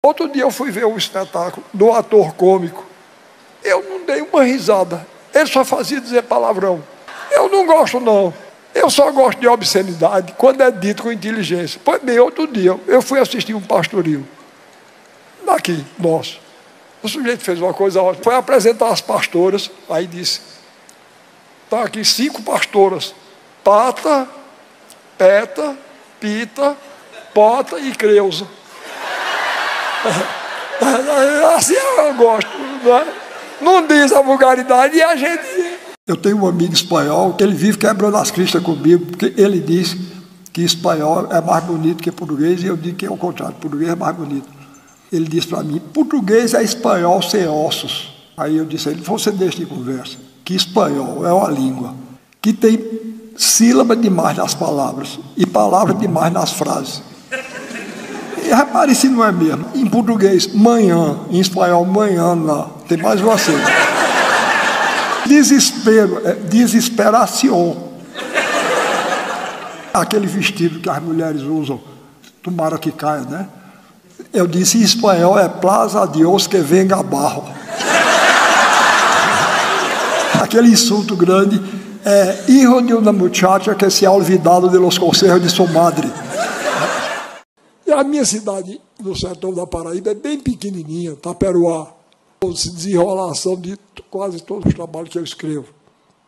Outro dia eu fui ver um espetáculo do ator cômico. Eu não dei uma risada. Ele só fazia dizer palavrão. Eu não gosto, não. Eu só gosto de obscenidade quando é dito com inteligência. Pois bem, outro dia eu fui assistir um pastoril. Daqui, nosso. O sujeito fez uma coisa ótima. Foi apresentar as pastoras. Aí disse: está aqui 5 pastoras. Pata, Peta, Pita, Pota e Creusa. Assim eu gosto, não é? Não diz a vulgaridade e a gente... Eu tenho um amigo espanhol que ele vive quebrando as cristas comigo, porque ele diz que espanhol é mais bonito que português, e eu digo que é o contrário, português é mais bonito. Ele disse para mim: português é espanhol sem ossos. Aí eu disse a ele: você deixa de conversa, que espanhol é uma língua que tem sílaba demais nas palavras e palavra demais nas frases. E repare se não é mesmo. Em português, manhã, em espanhol, manhã, não. Tem mais uma sílaba. Desespero, desesperação. Aquele vestido que as mulheres usam, tomara que caia, né? Eu disse em espanhol, é plaza Dios que venga abajo. Aquele insulto grande é hijo de una muchacha que se ha olvidado de los consejos de su madre. E a minha cidade, no sertão da Paraíba, é bem pequenininha, Taperoá. Desenrolação de quase todos os trabalhos que eu escrevo.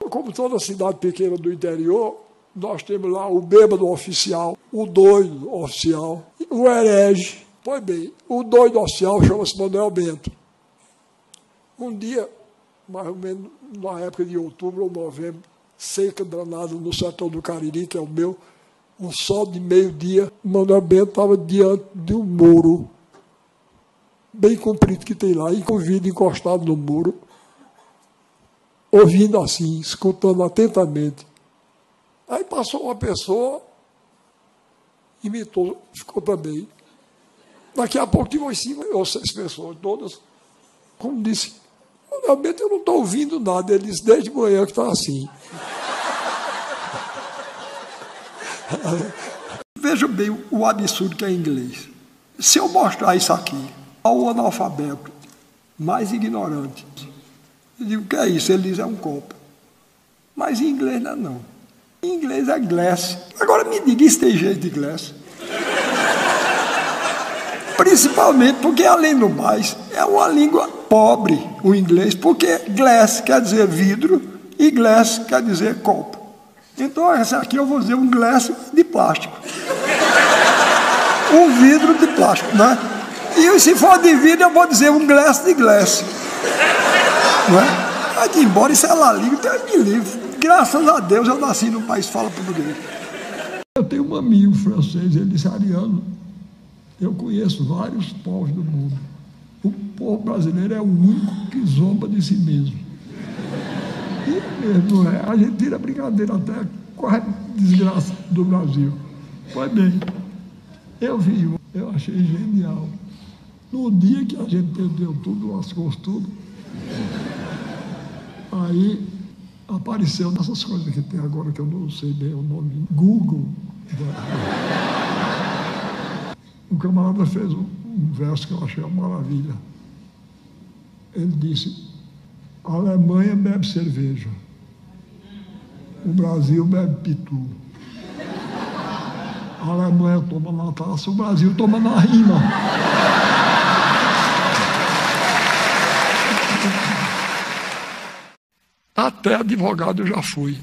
Como toda cidade pequena do interior, nós temos lá o bêbado oficial, o doido oficial, o herege. Pois bem, o doido oficial chama-se Manuel Bento. Um dia, mais ou menos na época de outubro ou novembro, seca danada no sertão do Cariri, que é o meu, um sol de meio-dia, Manuel Bento estava diante de um muro bem comprido que tem lá, e com o vidro encostado no muro, ouvindo assim, escutando atentamente. Aí passou uma pessoa, imitou, ficou também. Daqui a pouco tinha umas 5 ou 6 pessoas, todas, como disse: realmente eu não estou ouvindo nada. Ele disse: desde manhã que está assim. Veja bem o absurdo que é inglês. Se eu mostrar isso aqui ao analfabeto mais ignorante, eu digo: o que é isso? Ele diz: é um copo. Mas em inglês não é não. Em inglês é glass. Agora me diga, isso tem jeito de glass? Principalmente porque, além do mais, é uma língua pobre, o inglês, porque glass quer dizer vidro e glass quer dizer copo. Então, essa aqui eu vou dizer um glass de plástico. Um vidro de plástico, né? E se for de vidro, eu vou dizer um glass de glass. Não é? Vai embora, isso é lá língua, Deus me livre. Graças a Deus eu nasci num país que fala português. Eu tenho um amigo francês, ele disse: Ariano, eu conheço vários povos do mundo. O povo brasileiro é o único que zomba de si mesmo. E mesmo, não é? A gente tira brincadeira até com a desgraça do Brasil. Pois bem, eu achei genial. No dia que a gente perdeu tudo, lascou tudo, aí apareceu nessas coisas que tem agora, que eu não sei bem o nome, Google. O camarada fez um verso que eu achei uma maravilha. Ele disse: a Alemanha bebe cerveja, o Brasil bebe pitu. A Alemanha toma na taça, o Brasil toma na rima. Até advogado eu já fui.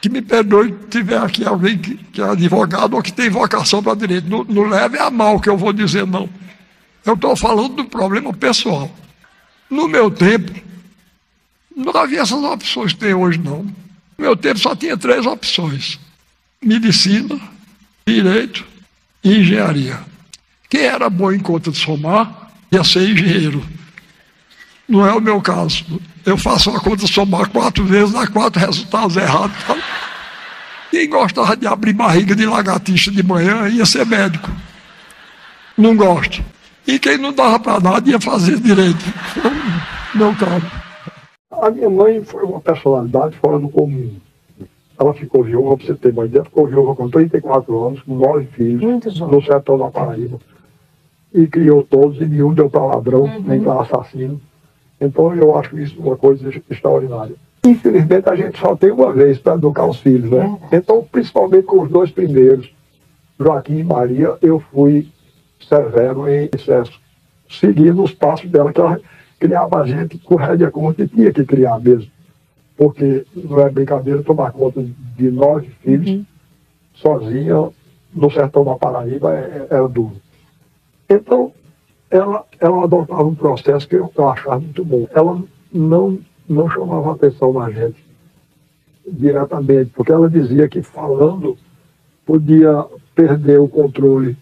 Que me perdoe se tiver aqui alguém que é advogado ou que tem vocação para direito. Não leve a mal o que eu vou dizer, não. Eu estou falando do problema pessoal. No meu tempo, não havia essas opções que tem hoje, não. No meu tempo só tinha 3 opções: medicina, direito e engenharia. Quem era bom em conta de somar ia ser engenheiro. Não é o meu caso. Eu faço uma conta de somar 4 vezes, dá 4 resultados errados. Quem gostava de abrir barriga de lagartixa de manhã ia ser médico. Não gosto. E quem não dava para nada ia fazer direito. Meu caso. A minha mãe foi uma personalidade fora do comum. Ela ficou viúva, para você ter uma ideia, ficou viúva com 34 anos, com 9 filhos, no sertão da Paraíba. e criou todos, e nenhum deu para ladrão, nem para assassino. Então eu acho isso uma coisa extraordinária. Infelizmente a gente só tem uma vez para educar os filhos, né? Então, principalmente com os dois primeiros, Joaquim e Maria, eu fui severo em excesso, seguindo os passos dela, que ela criava a gente com rédea curta e tinha que criar mesmo. Porque não é brincadeira tomar conta de 9 filhos sozinha no sertão da Paraíba era duro. Então, ela adotava um processo que eu achava muito bom. Ela não chamava atenção na gente diretamente, porque ela dizia que falando podia perder o controle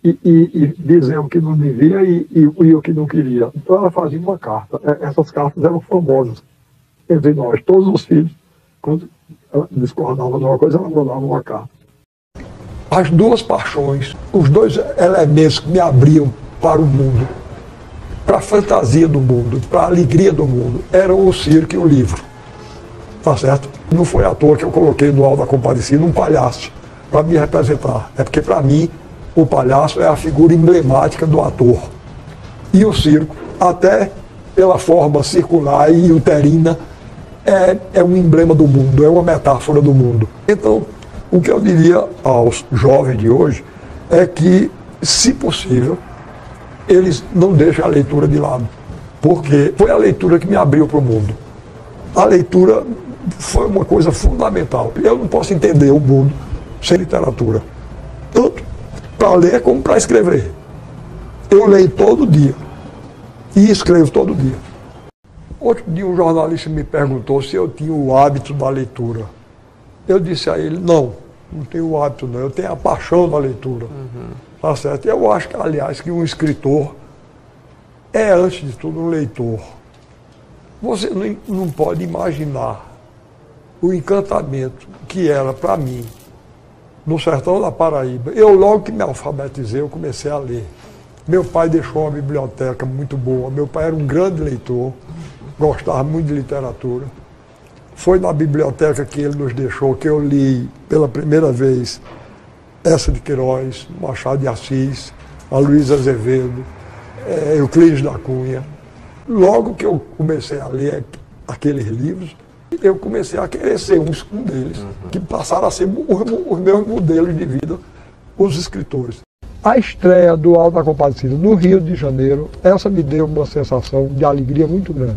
e dizer o que não devia e o que não queria. Então ela fazia uma carta. Essas cartas eram famosas entre nós, todos os filhos. Quando ela discordava de uma coisa, ela mandava uma carta. As duas paixões, os dois elementos que me abriam para o mundo, para a fantasia do mundo, para a alegria do mundo, eram o circo e o livro. Tá certo? Não foi à toa que eu coloquei no Auto da Compadecida um palhaço para me representar. É porque, para mim, o palhaço é a figura emblemática do ator. E o circo, até pela forma circular e uterina, é um emblema do mundo, é uma metáfora do mundo. Então, o que eu diria aos jovens de hoje é que, se possível, eles não deixem a leitura de lado, porque foi a leitura que me abriu para o mundo. A leitura foi uma coisa fundamental. Eu não posso entender o mundo sem literatura, tanto para ler como para escrever. Eu leio todo dia e escrevo todo dia. Outro dia um jornalista me perguntou se eu tinha o hábito da leitura. Eu disse a ele, não tenho o hábito não, eu tenho a paixão da leitura. Tá certo? Eu acho que, aliás, que um escritor é, antes de tudo, um leitor. Você não pode imaginar o encantamento que era para mim no sertão da Paraíba. Eu, logo que me alfabetizei, eu comecei a ler. Meu pai deixou uma biblioteca muito boa. Meu pai era um grande leitor, gostava muito de literatura. Foi na biblioteca que ele nos deixou que eu li pela primeira vez Essa de Queiroz, Machado de Assis, a Luísa Azevedo, Euclides da Cunha. Logo que eu comecei a ler aqueles livros, eu comecei a querer ser um deles, que passaram a ser os meus modelos de vida, os escritores. A estreia do Auto da Compadecida no Rio de Janeiro, essa me deu uma sensação de alegria muito grande.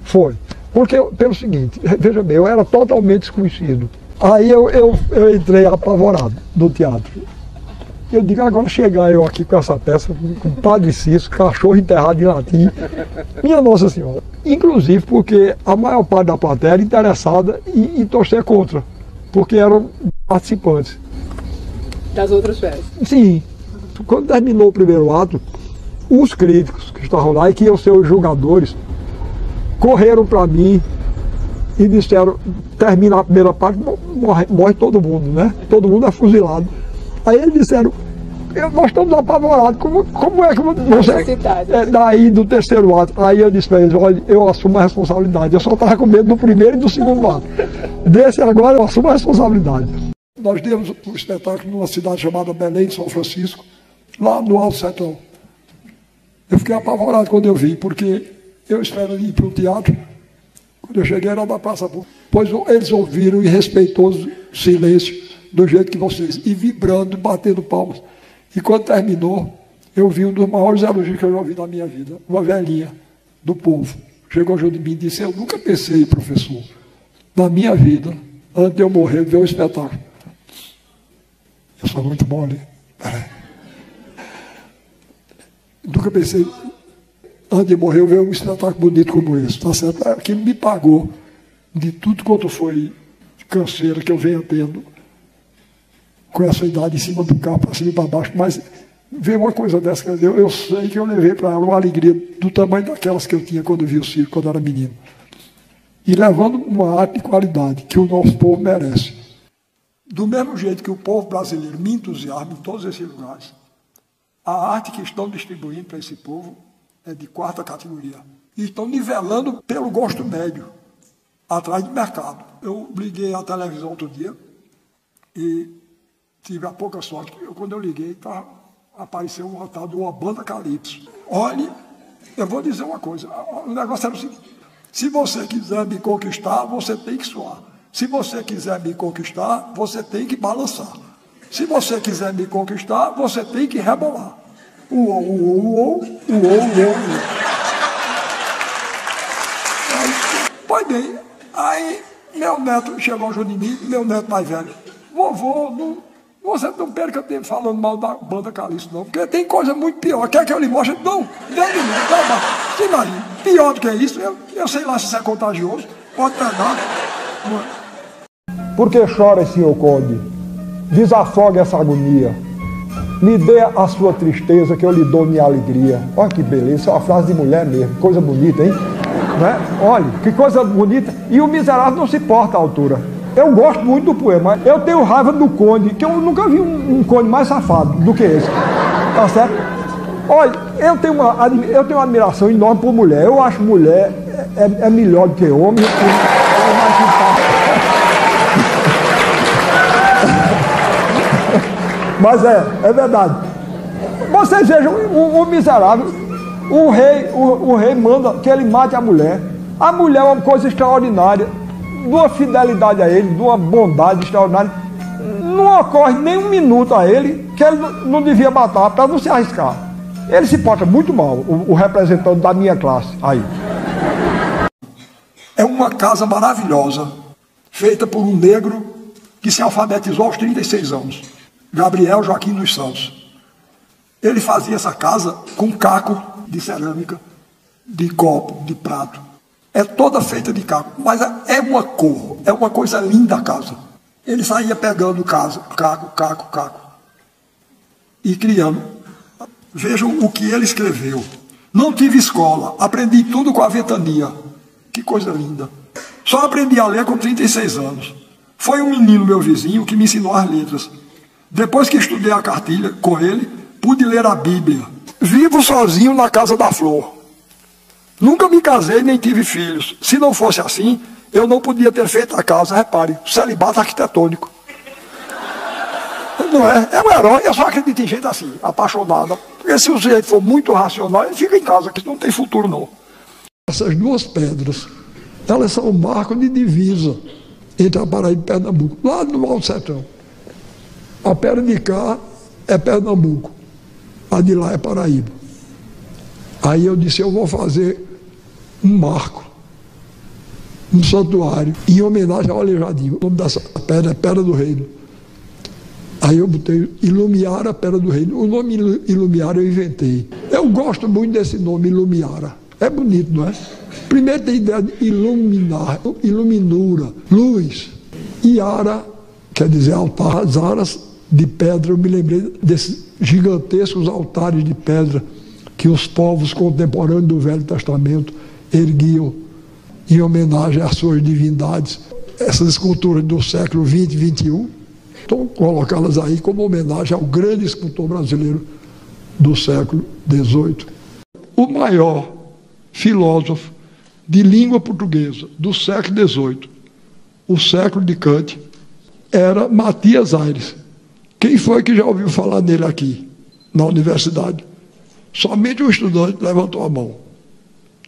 Foi. Porque, pelo seguinte, veja bem, eu era totalmente desconhecido. Aí eu entrei apavorado no teatro. Eu digo, agora chegar eu aqui com essa peça, com Padre Cícero, cachorro enterrado em latim, minha Nossa Senhora. Inclusive porque a maior parte da plateia era interessada em torcer contra, porque eram participantes. Das outras peças? Sim. Quando terminou o primeiro ato, os críticos que estavam lá e que iam ser os julgadores, correram para mim e disseram, termina a primeira parte, morre todo mundo, né? Todo mundo é fuzilado. Aí eles disseram, nós estamos apavorados, como é que você... daí do terceiro ato, aí eu disse para eles, olha, eu assumo a responsabilidade, eu só estava com medo do primeiro e do segundo ato. Desse agora eu assumo a responsabilidade. Nós demos um espetáculo numa cidade chamada Belém de São Francisco, lá no Alto Sertão. Eu fiquei apavorado quando eu vi, porque eu espero ir para o teatro. Quando eu cheguei era da Praça Pública. Pois eles ouviram em respeitoso silêncio, do jeito que vocês, e vibrando, batendo palmas. E quando terminou, eu vi um dos maiores elogios que eu já ouvi na minha vida. Uma velhinha do povo chegou junto de mim e disse, eu nunca pensei, professor, na minha vida, antes de eu morrer, ver o espetáculo. Eu sou muito mole. Nunca pensei, antes de morrer, eu ver um espetáculo bonito como esse, tá certo? Aquilo me pagou de tudo quanto foi canseira que eu venho tendo com essa idade em cima do carro, para cima e para baixo, mas ver uma coisa dessa, eu sei que eu levei para ela uma alegria do tamanho daquelas que eu tinha quando vi o circo, quando era menino. E levando uma arte de qualidade que o nosso povo merece. Do mesmo jeito que o povo brasileiro me entusiasma em todos esses lugares, a arte que estão distribuindo para esse povo é de quarta categoria. E estão nivelando pelo gosto médio, atrás do mercado. Eu liguei à televisão outro dia e tive a pouca sorte. Quando eu liguei, estava apareceu uma tal de uma banda Calypso. Olhe, eu vou dizer uma coisa, o negócio era o seguinte: se você quiser me conquistar, você tem que suar. Se você quiser me conquistar, você tem que balançar. Se você quiser me conquistar, você tem que rebolar. Pois bem, aí meu neto chegou junto de mim, meu neto mais velho: vovô, você não perca tempo falando mal da banda Calypso, não, porque tem coisa muito pior. Quer que eu lhe mostre? Não, você imagina, pior do que isso, eu sei lá se isso é contagioso, pode pegar. Por que chora, senhor Conde? Desafogue essa agonia. Me dê a sua tristeza que eu lhe dou minha alegria. Olha que beleza, isso é uma frase de mulher mesmo, coisa bonita, hein? Né? Olha, que coisa bonita. E o miserável não se porta à altura. Eu gosto muito do poema. Eu tenho raiva do Conde, que eu nunca vi um Conde mais safado do que esse. Tá certo? Olha, eu tenho uma admiração enorme por mulher. Eu acho mulher é melhor do que homem. Mas é verdade. Vocês vejam o miserável, o rei manda que ele mate a mulher. A mulher é uma coisa extraordinária, de uma fidelidade a ele, de uma bondade extraordinária. Não ocorre nem um minuto a ele que ele não devia matar para não se arriscar. Ele se porta muito mal, o representante da minha classe aí. É uma casa maravilhosa, feita por um negro que se alfabetizou aos 36 anos. Gabriel Joaquim dos Santos. Ele fazia essa casa com caco de cerâmica, de copo, de prato. É toda feita de caco, mas é uma cor, é uma coisa linda a casa. Ele saía pegando caco, e criando. Vejam o que ele escreveu. Não tive escola, aprendi tudo com a ventania. Que coisa linda. Só aprendi a ler com 36 anos. Foi um menino, meu vizinho, que me ensinou as letras. Depois que estudei a cartilha com ele, pude ler a Bíblia. Vivo sozinho na casa da flor. Nunca me casei nem tive filhos. Se não fosse assim, eu não podia ter feito a casa. Repare, celibato arquitetônico. Não é? É um herói. Eu só acredito em gente assim, apaixonada. Porque se o sujeito for muito racional, ele fica em casa, que não tem futuro não. Essas duas pedras, elas são um marco de divisa entre a Paraíba e Pernambuco, lá no Alto Sertão. A pedra de cá é Pernambuco, a de lá é Paraíba. Aí eu disse: eu vou fazer um marco, um santuário, em homenagem ao Aleijadinho. O nome dessa pedra é Pedra do Reino. Aí eu botei Ilumiara, Pedra do Reino. O nome Ilumiara eu inventei. Eu gosto muito desse nome, Ilumiara. É bonito, não é? Primeiro tem a ideia de iluminar, iluminura, luz. Iara quer dizer altar. As aras de pedra, eu me lembrei desses gigantescos altares de pedra que os povos contemporâneos do Velho Testamento erguiam em homenagem às suas divindades. Essas esculturas do século XX e XXI, então colocá-las aí como homenagem ao grande escultor brasileiro do século XVIII. O maior filósofo de língua portuguesa do século XVIII, o século de Kant, era Matias Aires. Quem foi que já ouviu falar nele aqui, na universidade? Somente um estudante levantou a mão.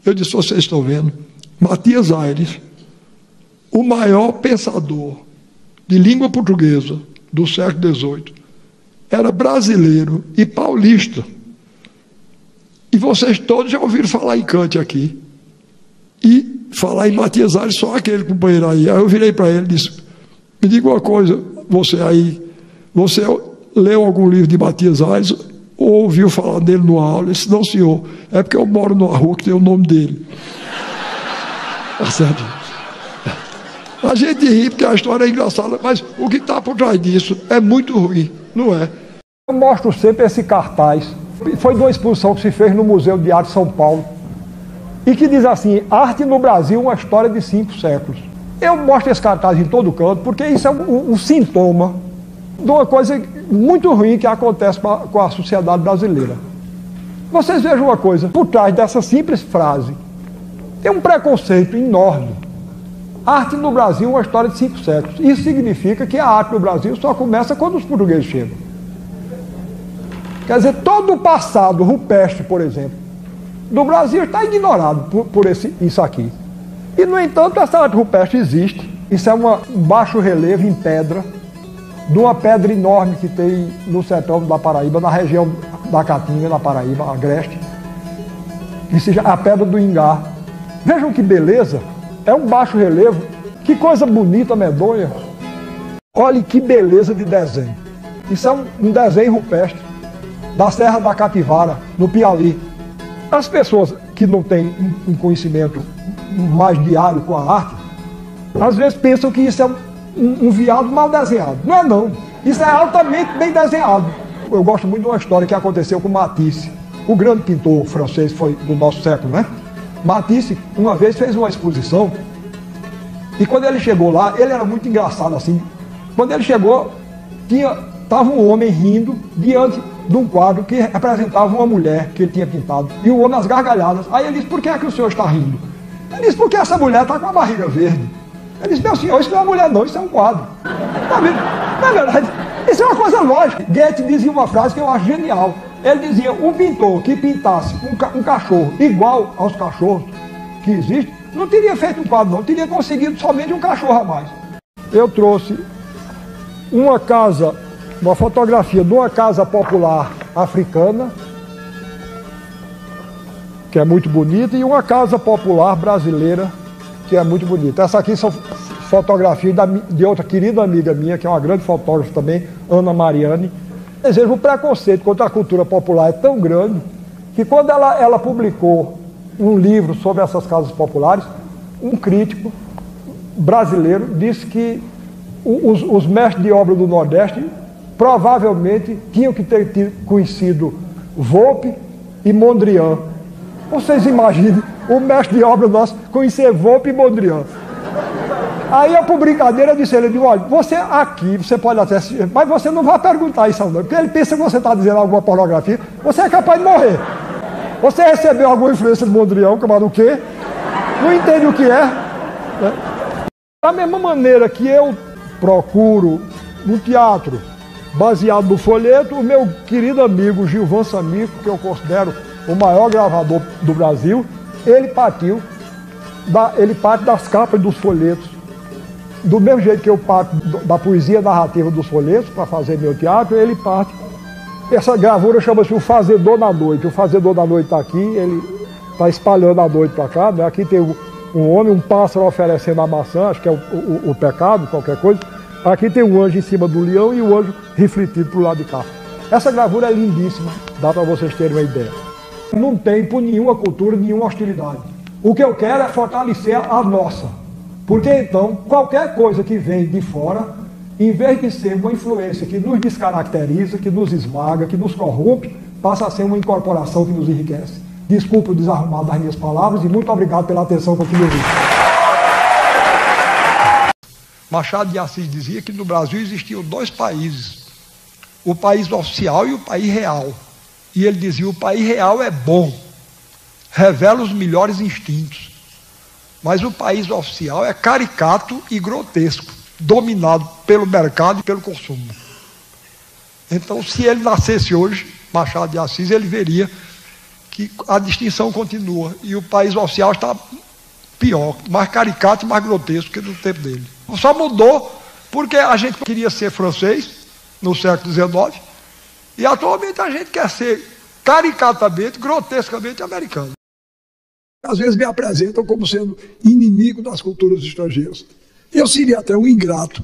Eu disse: vocês estão vendo? Matias Aires, o maior pensador de língua portuguesa do século XVIII, era brasileiro e paulista. E vocês todos já ouviram falar em Kant aqui. E falar em Matias Aires, só aquele companheiro aí. Aí eu virei para ele e disse: me diga uma coisa, você aí, você leu algum livro de Matias Aires ou ouviu falar dele numa aula? Ele disse: não, senhor, é porque eu moro numa rua que tem o nome dele. Tá certo? A gente ri porque a história é engraçada, mas o que está por trás disso é muito ruim, não é? Eu mostro sempre esse cartaz. Foi de uma exposição que se fez no Museu de Arte de São Paulo e que diz assim: arte no Brasil, uma história de 5 séculos. Eu mostro esse cartaz em todo canto porque isso é um sintoma de uma coisa muito ruim que acontece com a sociedade brasileira. Vocês vejam uma coisa, por trás dessa simples frase tem um preconceito enorme. Arte no Brasil, uma história de 5 séculos. Isso significa que a arte no Brasil só começa quando os portugueses chegam. Quer dizer, todo o passado rupestre, por exemplo, do Brasil está ignorado por isso aqui. E, no entanto, essa arte rupestre existe. Isso é um baixo relevo em pedra, de uma pedra enorme que tem no sertão da Paraíba, na região da Caatinga, na Paraíba, Agreste, que se chama a Pedra do Ingá. Vejam que beleza, é um baixo relevo, que coisa bonita, medonha. Olhe que beleza de desenho. Isso é um desenho rupestre da Serra da Capivara, no Piauí. As pessoas que não têm um conhecimento mais diário com a arte, às vezes pensam que isso é um veado mal desenhado. Não é não. Isso é altamente bem desenhado. Eu gosto muito de uma história que aconteceu com Matisse. O grande pintor francês foi do nosso século, né? Matisse, uma vez, fez uma exposição. E quando ele chegou lá, ele era muito engraçado assim. Quando ele chegou, estava um homem rindo diante de um quadro que representava uma mulher que ele tinha pintado. E o homem às gargalhadas. Aí ele disse, por que é que o senhor está rindo? Ele disse, porque essa mulher está com a barriga verde. Ele disse, meu senhor, isso não é uma mulher não, isso é um quadro. Na verdade, isso é uma coisa lógica. Goethe dizia uma frase que eu acho genial. Ele dizia, um pintor que pintasse um cachorro igual aos cachorros que existem, não teria feito um quadro não, teria conseguido somente um cachorro a mais. Eu trouxe uma fotografia de uma casa popular africana, que é muito bonita, e uma casa popular brasileira, que é muito bonita. Essa aqui são fotografias de outra querida amiga minha, que é uma grande fotógrafa também, Ana Mariani. O preconceito contra a cultura popular é tão grande que quando ela publicou um livro sobre essas casas populares, um crítico brasileiro disse que os mestres de obra do Nordeste provavelmente tinham que ter conhecido Volpe e Mondrian. Vocês imaginem o mestre de obra nosso conhecer Volpe e Mondrian. Aí eu, por brincadeira, disse ele, olha, você aqui, você pode até assistir, mas você não vai perguntar isso não, porque ele pensa que você está dizendo alguma pornografia, você é capaz de morrer. Você recebeu alguma influência de Mondrian, mas o quê? Não entende o que é? Da mesma maneira que eu procuro no teatro, baseado no folheto, o meu querido amigo Gilvan Samico, que eu considero o maior gravador do Brasil, ele parte das capas dos folhetos. Do mesmo jeito que eu parto da poesia narrativa dos folhetos para fazer meu teatro, ele parte. Essa gravura chama-se O Fazedor da Noite. O Fazedor da Noite está aqui, ele está espalhando a noite para cá. Né? Aqui tem um homem, um pássaro oferecendo a maçã, acho que é o pecado, qualquer coisa. Aqui tem um anjo em cima do leão e o anjo refletido para o lado de cá. Essa gravura é lindíssima, dá para vocês terem uma ideia. Não tem por nenhuma cultura, nenhuma hostilidade. O que eu quero é fortalecer a nossa. Porque então, qualquer coisa que vem de fora, em vez de ser uma influência que nos descaracteriza, que nos esmaga, que nos corrompe, passa a ser uma incorporação que nos enriquece. Desculpe o desarrumado das minhas palavras e muito obrigado pela atenção que eu tive. Machado de Assis dizia que no Brasil existiam dois países, o país oficial e o país real. E ele dizia, o país real é bom, revela os melhores instintos. Mas o país oficial é caricato e grotesco, dominado pelo mercado e pelo consumo. Então, se ele nascesse hoje, Machado de Assis, ele veria que a distinção continua. E o país oficial está pior, mais caricato e mais grotesco que no tempo dele. Só mudou porque a gente queria ser francês no século XIX e atualmente a gente quer ser caricatamente, grotescamente americano. Às vezes me apresentam como sendo inimigo das culturas estrangeiras. Eu seria até um ingrato.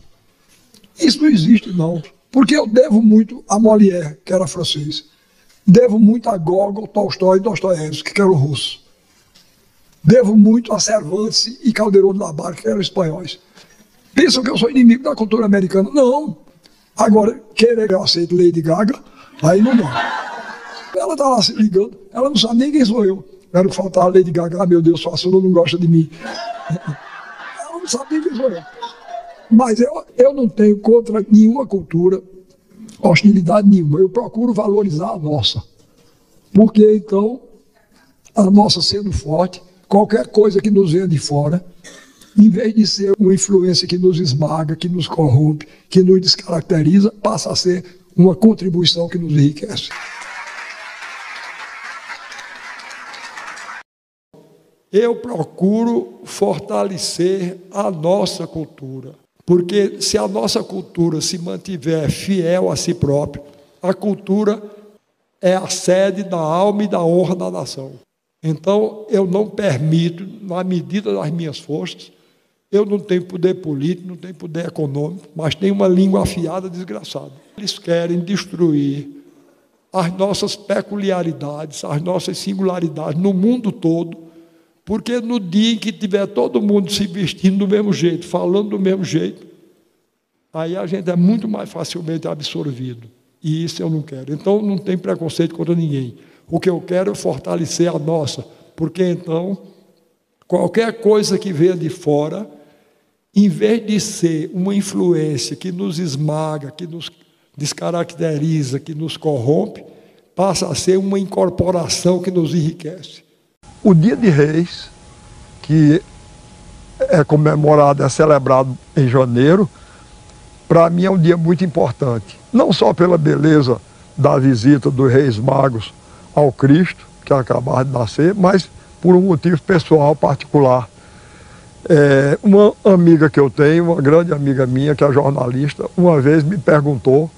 Isso não existe, não. Porque eu devo muito a Molière, que era francês. Devo muito a Gogol, Tolstói e Dostoiévski, que eram russos. Devo muito a Cervantes e Calderón de la Barca, que eram espanhóis. Pensam que eu sou inimigo da cultura americana. Não. Agora, querer que eu aceite Lady Gaga, aí não dá. Ela está lá se ligando, ela não sabe nem quem sou eu. Quero faltar a Lady Gaga, meu Deus, sua Sula não gosta de mim. Ela não sabe nem quem sou eu. Mas eu não tenho contra nenhuma cultura, hostilidade nenhuma. Eu procuro valorizar a nossa. Porque então, a nossa sendo forte, qualquer coisa que nos venha de fora, em vez de ser uma influência que nos esmaga, que nos corrompe, que nos descaracteriza, passa a ser uma contribuição que nos enriquece. Eu procuro fortalecer a nossa cultura, porque se a nossa cultura se mantiver fiel a si própria, a cultura é a sede da alma e da honra da nação. Então, eu não permito, na medida das minhas forças, eu não tenho poder político, não tenho poder econômico, mas tenho uma língua afiada desgraçada. Eles querem destruir as nossas peculiaridades, as nossas singularidades no mundo todo, porque no dia em que tiver todo mundo se vestindo do mesmo jeito, falando do mesmo jeito, aí a gente é muito mais facilmente absorvido. E isso eu não quero. Então, não tem preconceito contra ninguém. O que eu quero é fortalecer a nossa, porque então, qualquer coisa que venha de fora, em vez de ser uma influência que nos esmaga, que nos descaracteriza, que nos corrompe, passa a ser uma incorporação que nos enriquece. O Dia de Reis, que é comemorado, é celebrado em janeiro, para mim é um dia muito importante. Não só pela beleza da visita dos Reis Magos ao Cristo, que acabaram de nascer, mas por um motivo pessoal particular. Uma amiga que eu tenho, uma grande amiga minha, que é jornalista, uma vez me perguntou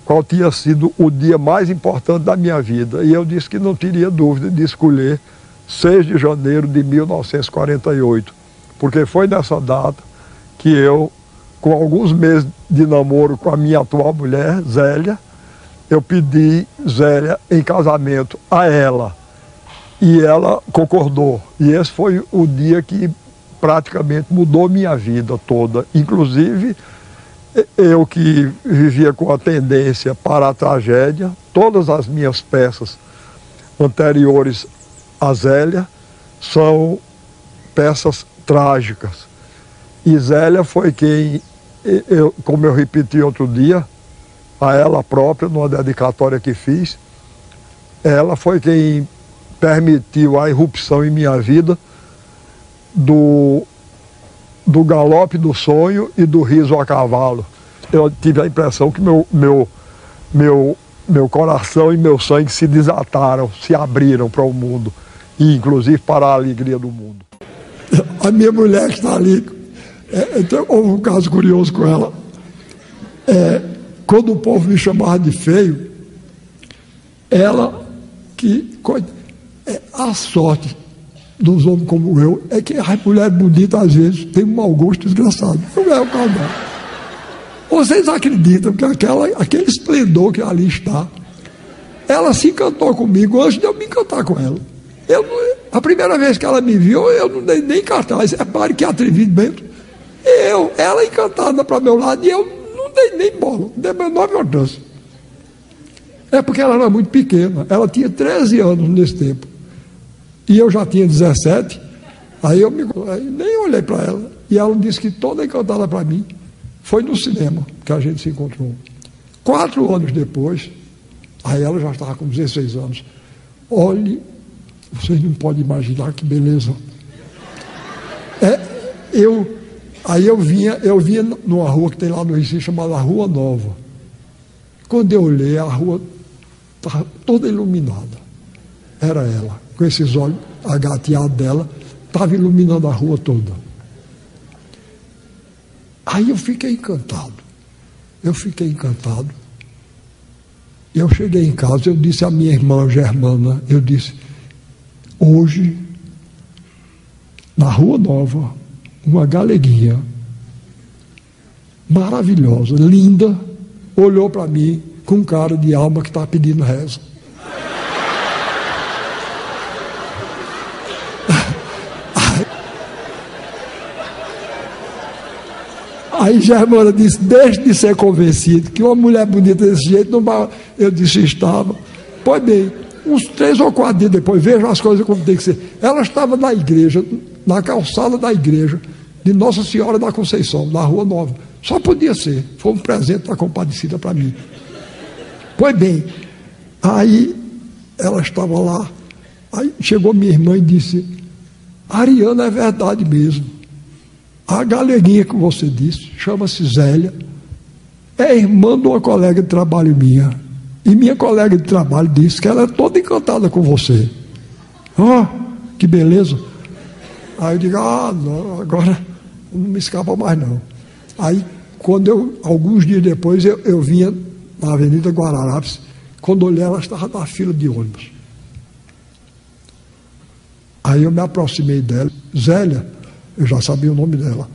qual tinha sido o dia mais importante da minha vida. E eu disse que não teria dúvida de escolher 6 de janeiro de 1948, porque foi nessa data que eu, com alguns meses de namoro com a minha atual mulher, Zélia, eu pedi Zélia em casamento a ela, e ela concordou. E esse foi o dia que praticamente mudou minha vida toda, inclusive eu que vivia com a tendência para a tragédia. Todas as minhas peças anteriores a Zélia são peças trágicas. E Zélia foi quem, como eu repeti outro dia, a ela própria, numa dedicatória que fiz, ela foi quem permitiu a irrupção em minha vida do galope do sonho e do riso a cavalo. Eu tive a impressão que meu coração e meu sangue se desataram, se abriram para o mundo, e inclusive para a alegria do mundo. A minha mulher que está ali, houve um caso curioso com ela. Quando o povo me chamava de feio, ela que... a sorte dos homens como eu é que as mulheres bonitas às vezes têm um mau gosto desgraçado. Não é o caso não. Vocês acreditam que aquele esplendor que ali está, ela se encantou comigo antes de eu me encantar com ela. A primeira vez que ela me viu, eu não dei nem cartaz. Pare que atrevimento. Ela encantada para meu lado, e eu não dei nem bola, não dei a menor importância. É porque ela era muito pequena, ela tinha 13 anos nesse tempo, e eu já tinha 17, aí eu nem olhei para ela, e ela disse que toda encantada para mim. Foi no cinema que a gente se encontrou. 4 anos depois, aí ela já estava com 16 anos. Olhe, vocês não podem imaginar que beleza. Aí eu vinha numa rua que tem lá no Recife, chamada Rua Nova. Quando eu olhei, a rua estava toda iluminada. Era ela, com esses olhos agateados dela, estava iluminando a rua toda. Aí eu fiquei encantado. Eu cheguei em casa, eu disse à minha irmã Germana, eu disse, hoje, na Rua Nova, uma galeguinha maravilhosa, linda, olhou para mim com cara de alma que está pedindo reza. Aí Germana disse, deixe de ser convencido, que uma mulher bonita desse jeito não vai... Eu disse, estava. Pois bem, uns 3 ou 4 dias depois, vejam as coisas como tem que ser. Ela estava na igreja, na calçada da igreja de Nossa Senhora da Conceição, na Rua Nova. Só podia ser. Foi um presente da Compadecida para mim. Pois bem, aí ela estava lá, aí chegou minha irmã e disse, Ariana, é verdade mesmo. A galeguinha que você disse, chama-se Zélia, é irmã de uma colega de trabalho minha. E minha colega de trabalho disse que ela é toda encantada com você. Que beleza. Aí eu digo, não, agora não me escapa mais não. Aí, alguns dias depois, eu vinha na Avenida Guararapes, quando olhei, ela estava na fila de ônibus. Aí eu me aproximei dela, Zélia, eu já sabia o nome dela.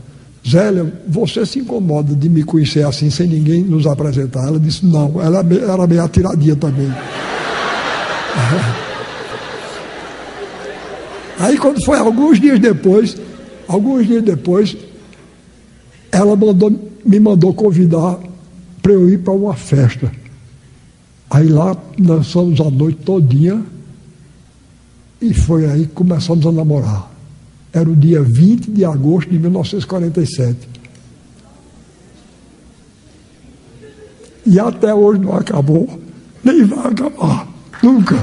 Zélia, você se incomoda de me conhecer assim, sem ninguém nos apresentar? Ela disse, não, ela era meio atiradinha também. Aí quando foi alguns dias depois, ela me mandou convidar para eu ir para uma festa. Aí lá nós fomos a noite todinha e foi aí que começamos a namorar. Era o dia 20 de agosto de 1947. E até hoje não acabou, nem vai acabar, nunca.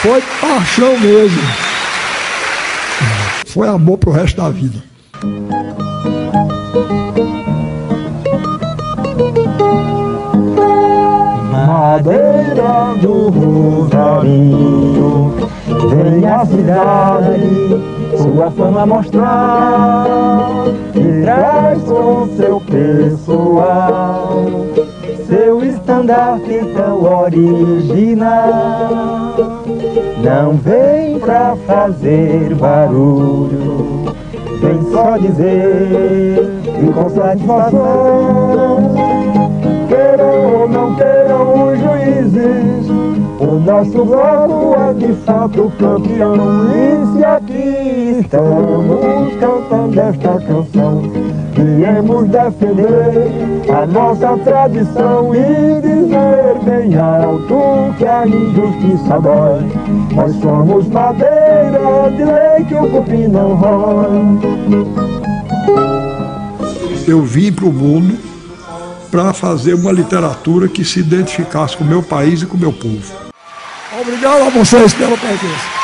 Foi paixão mesmo. Foi amor pro resto da vida. Madeira do Rosarinho, vem à cidade sua fama mostrar, e traz com seu pessoal seu estandarte tão original. Não vem pra fazer barulho, vem só dizer e com satisfação. Queiram ou não queiram os juízes, o nosso bloco é de fato campeão. E se aqui estamos cantando esta canção, viemos defender a nossa tradição e dizer bem alto que a injustiça dói. Nós somos madeira de lei que o cupim não rói. Eu vim para o mundo para fazer uma literatura que se identificasse com o meu país e com o meu povo. Obrigado a vocês pela paciência.